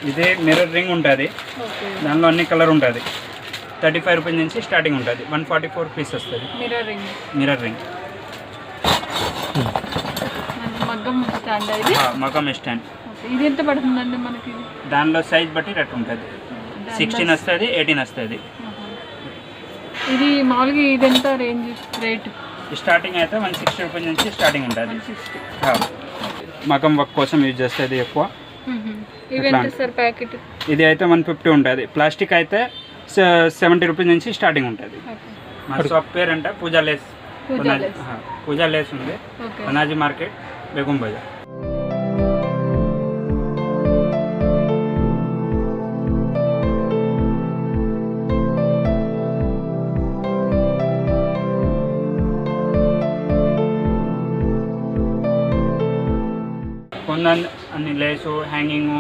ఇదే mirror ring ఉంటుంది, okay. దానిలో అన్ని కలర్ ఉంటుంది. 35 రూపీస్ నుంచి స్టార్టింగ్ ఉంటుంది. 144 పీస్ వస్తుంది మిర్రర్ రింగ్. Mirror ring. మగ్గం స్టాండ్ ఇది. మగం స్టాండ్. ఓకే. ఇది ఎంత పడుతుందండి మనకి? దానిలో సైజ్ బట్టి రేట్ ఉంటుంది. 16 వస్తుంది, 18 వస్తుంది. ఇది మామూలుగా ఇది ఎంత రేంజ్ రేట్? స్టార్టింగ్ అయితే 160 రూపీస్ నుంచి స్టార్టింగ్ ఉంటుంది. 160. మగం వర్క్ కోసం యూజ్ చేస్తుంది ఎక్కువ. ఇవి ఎంత సార్ ప్యాకెట్? ఇది అయితే 150 ఉంటుంది. ప్లాస్టిక్ అయితే 70 రూపీస్ నుంచి స్టార్టింగ్ ఉంటుంది. మా షాప్ పేరు అంటే పూజా లేస్. పూజా లేస్ ఉంది, పనాజీ మార్కెట్, బేగం బజార్. కొందరు అన్ని లేసు, హ్యాంగింగు,